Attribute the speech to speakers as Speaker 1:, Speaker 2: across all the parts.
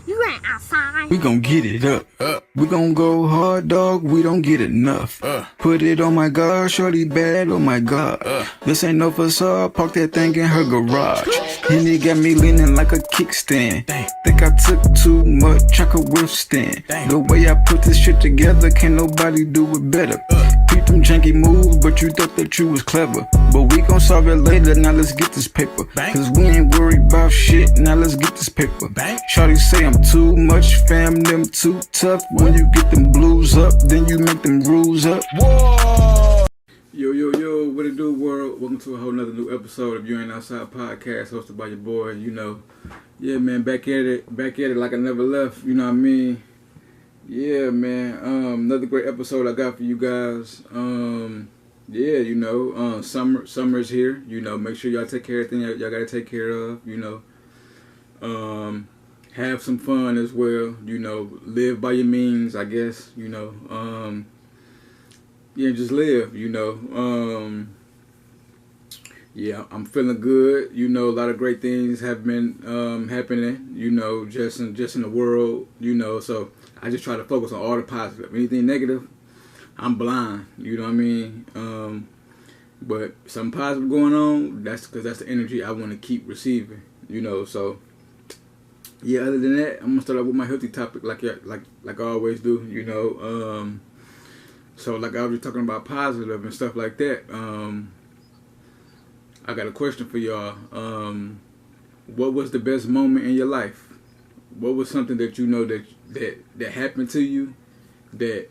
Speaker 1: You ain't outside.
Speaker 2: We gon' get it up. We gon' go hard, dog. We don't get enough. Put it on my God, shorty bad. Oh my God. This ain't no facade. Park that thing in her garage. And it got me leaning like a kickstand. Think I took too much, I could withstand. The way I put this shit together, can't nobody do it better. Beat them janky moves, but you thought that you was clever. But we gon' solve it later, now let's get this paper. Cause we ain't worried about shit, now let's get this paper. Shawty say I'm too much, fam, them too tough. When you get them blues up, then you make them rules up. Whoa! Yo, what it do, world? Welcome to a whole nother new episode of You Ain't Outside podcast, hosted by your boy, Yeah, man, back at it like I never left, you know what I mean? Yeah, man, another great episode I got for you guys. Summer's here, make sure y'all take care of everything y'all gotta take care of, have some fun as well, live by your means, I guess, just live, I'm feeling good, a lot of great things have been happening, just in the world, so I just try to focus on all the positive. Anything negative, I'm blind, you know what I mean? But something positive going on, that's because that's the energy I want to keep receiving, so yeah, other than that, I'm gonna start off with my healthy topic like I always do, so like I was just talking about positive and stuff like that. I got a question for y'all. What was the best moment in your life? What was something that that happened to you that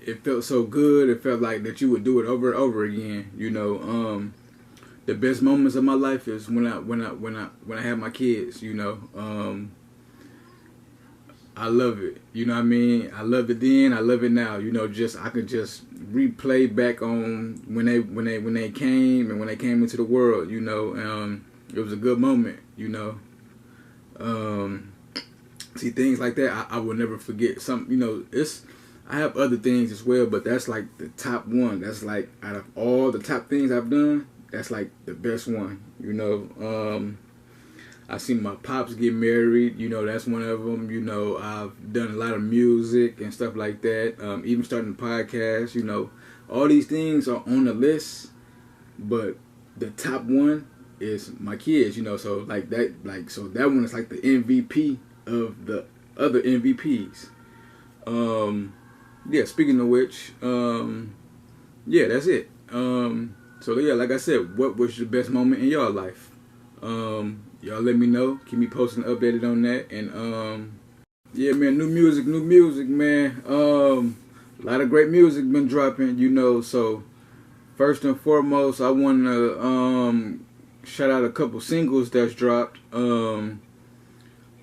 Speaker 2: it felt so good, it felt like that you would do it over and over again, the best moments of my life is when I have my kids, I love it, you know what I mean? I loved it then, I love it now, I could just replay back on when they came and when they came into the world, it was a good moment, see, things like that I will never forget. I have other things as well, but that's like the top one. That's like, out of all the top things I've done, that's like the best one, I seen my pops get married, that's one of them, I've done a lot of music and stuff like that, even starting a podcast, all these things are on the list, but the top one is my kids, so that one is like the MVP of the other MVPs. Speaking of which, that's it. Like I said, what was your best moment in your life? Y'all let me know. Keep me posting, updated on that. And man, new music, man. A lot of great music been dropping, so first and foremost, I want to shout out a couple singles that's dropped.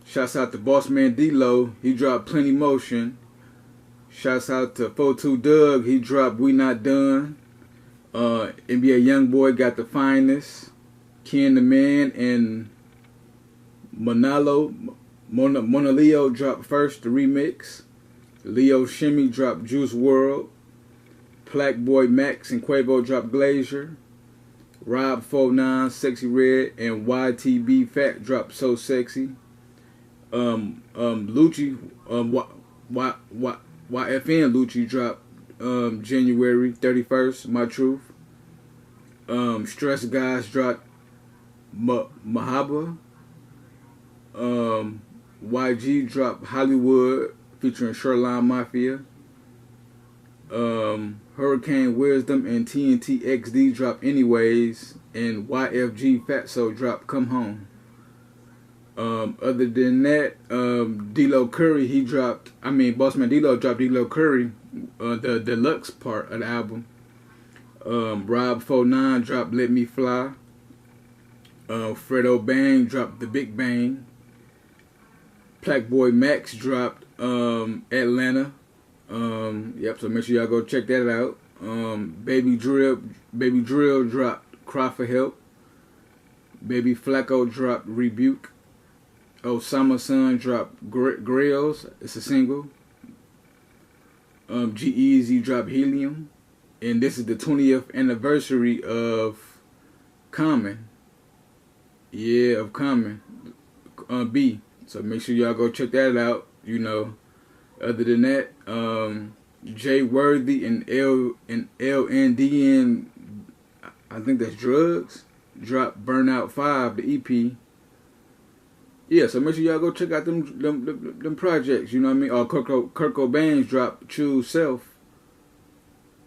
Speaker 2: Shouts out to Boss Man D-Lo, he dropped Plenty Motion. Shouts out to 42 Dugg, he dropped We Not Done. NBA Youngboy got The Finest. Ken the Man and Mona Leo dropped First, the remix. Leo Shimmy dropped Juice WRLD. Plauqueboymax and Quavo dropped Glacier. Rob 49, Sexy Red, and YTB Fat dropped So Sexy. Lucci, YFN Lucci dropped January 31st, My Truth. Stress Guys dropped Mahaba. YG dropped Hollywood featuring Shoreline Mafia. Hurricane Wisdom and TNT XD dropped Anyways, and YFG Fatso dropped Come Home. Other than that, D-Lo Curry, Bossman D-Lo dropped D-Lo Curry, the deluxe part of the album. Rob 49 dropped Let Me Fly. Fredo Bang dropped The Big Bang. Plauqueboymax dropped Atlanta. So make sure y'all go check that out. Baby Drill dropped Cry for Help. Baby Flacco dropped Rebuke. Osama Sun dropped Grails. It's a single. G-Eazy dropped Helium. And this is the 20th anniversary of Common. Yeah, of Common. B. So make sure y'all go check that out. You know, other than that, Jay Worthy and LNDN, I think that's Drugs, dropped Burnout 5, the EP. Yeah, so make sure y'all go check out them projects, you know what I mean? Kurt Cobain's dropped Choose Self.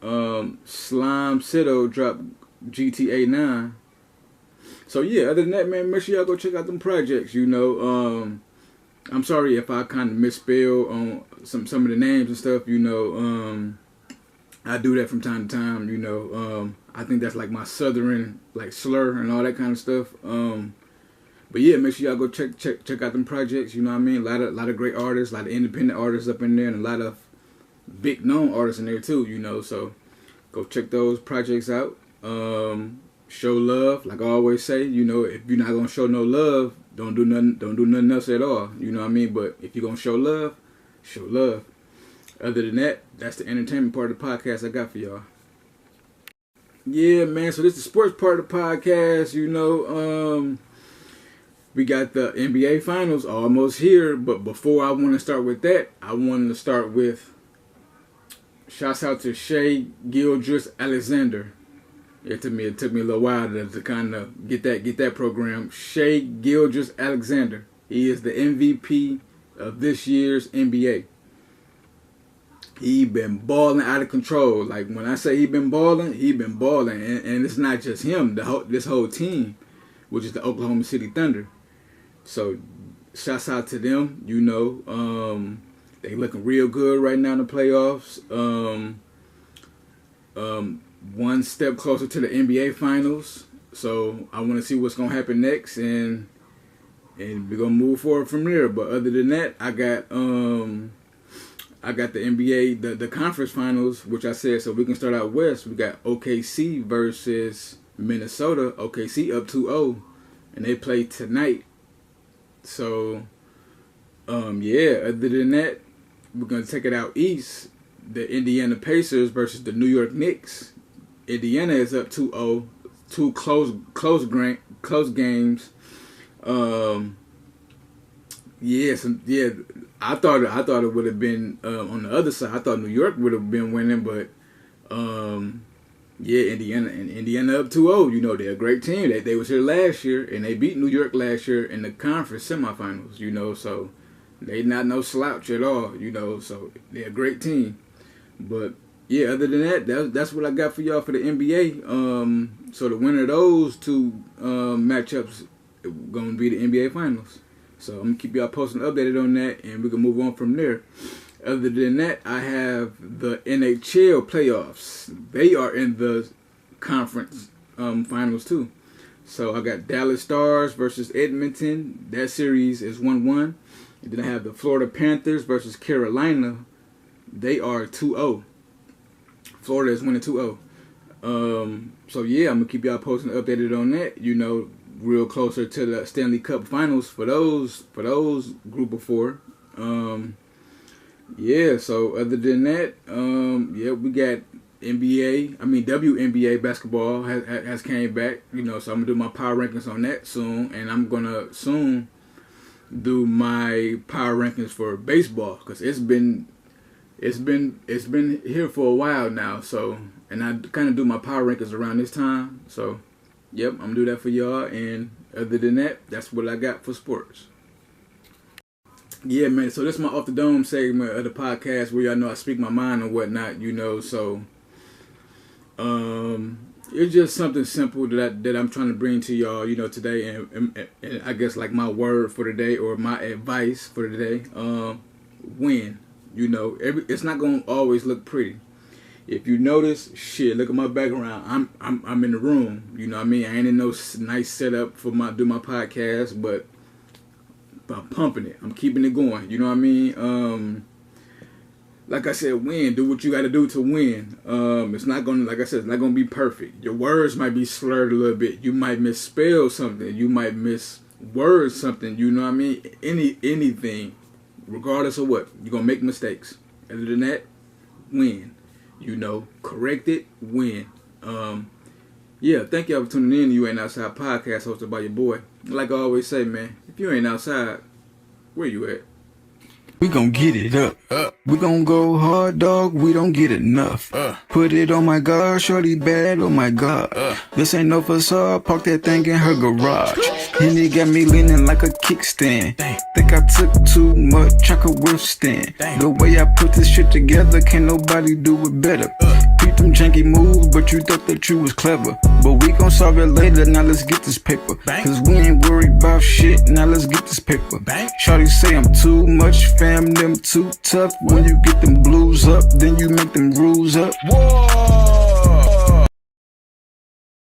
Speaker 2: Slime Sitto dropped GTA 9. So yeah, other than that, man, make sure y'all go check out them projects, you know. I'm sorry if I kind of misspell on some of the names and stuff, you know. I do that from time to time, you know. I think that's like my southern like slur and all that kind of stuff. But yeah, make sure y'all go check out them projects. You know what I mean? A lot of great artists, a lot of independent artists up in there, and a lot of big known artists in there too. You know, so go check those projects out. Show love, like I always say. You know, if you're not gonna show no love, don't do nothing else at all. You know what I mean? But if you're gonna show love, show love. Other than that, that's the entertainment part of the podcast I got for y'all. Yeah, man. So this is the sports part of the podcast. You know, we got the NBA Finals almost here, but before I want to start with that, I wanted to start with shouts out to Shai Gilgeous-Alexander. It took me a little while to kind of get that program. Shai Gilgeous-Alexander. He is the MVP of this year's NBA. He been balling out of control. Like when I say he been balling, and it's not just him. This whole team, which is the Oklahoma City Thunder. So, shouts out to them. You know, they looking real good right now in the playoffs. One step closer to the NBA Finals. So, I want to see what's gonna happen next, and we're gonna move forward from there. But other than that, I got the NBA, the conference finals, which I said. So we can start out west. We got OKC versus Minnesota. OKC up 2-0, and they play tonight. So, yeah, other than that, we're going to take it out east. The Indiana Pacers versus the New York Knicks. Indiana is up 2-0. Two close games. Yeah, I thought it would have been on the other side. I thought New York would have been winning, but yeah, Indiana up 2-0. You know, they're a great team. They was here last year, and they beat New York last year in the conference semifinals, you know, so they not no slouch at all, you know, so they're a great team. But, yeah, other than that, that's what I got for y'all for the NBA. So the winner of those two matchups going to be the NBA Finals. So I'm going to keep y'all posted and updated on that, and we can move on from there. Other than that, I have the NHL playoffs. They are in the conference finals too. So I got Dallas Stars versus Edmonton. That series is 1-1. And then I have the Florida Panthers versus Carolina. They are 2-0. Florida is winning 2-0. So yeah, I'm gonna keep y'all posted and updated on that. You know, real closer to the Stanley Cup Finals for those group of four. Yeah, so other than that, yeah, we got WNBA basketball has came back, you know, so I'm gonna do my power rankings on that soon, and I'm gonna soon do my power rankings for baseball, because it's been here for a while now, so, and I kind of do my power rankings around this time, so yep, I'm gonna do that for y'all, and other than that, that's what I got for sports. Yeah, man, so this is my Off the Dome segment of the podcast where y'all know I speak my mind and whatnot, you know, so it's just something simple that I'm trying to bring to y'all, you know, today, and I guess like my word for the day or my advice for the day, win, you know, it's not going to always look pretty. If you notice, shit, look at my background, I'm in the room, you know what I mean, I ain't in no nice setup for do my podcast, but I'm pumping it. I'm keeping it going. You know what I mean? Like I said, win. Do what you got to do to win. It's not gonna, like I said, it's not gonna be perfect. Your words might be slurred a little bit. You might misspell something. You might misword something. You know what I mean? Anything, regardless of what, you're gonna make mistakes. Other than that, win. You know, correct it, win. Yeah, thank y'all for tuning in to You Ain't Outside podcast hosted by your boy. Like I always say, man, if you ain't outside,
Speaker 1: Where you at?
Speaker 2: We gon' get it up. We gon' go hard, dog. We don't get enough. Put it on my God, shorty bad. Oh my God. This ain't no facade. Park that thing in her garage. And it got me leaning like a kickstand. Think I took too much, I could withstand. The way I put this shit together, can't nobody do it better. Peep them janky moves, but you thought that you was clever. But we gon' solve it later, now let's get this paper. Cause we ain't worried about shit, now let's get this paper. Shawty say I'm too much, fam, them too tough. When you get them blues up, then you make them rules up.
Speaker 1: Whoa!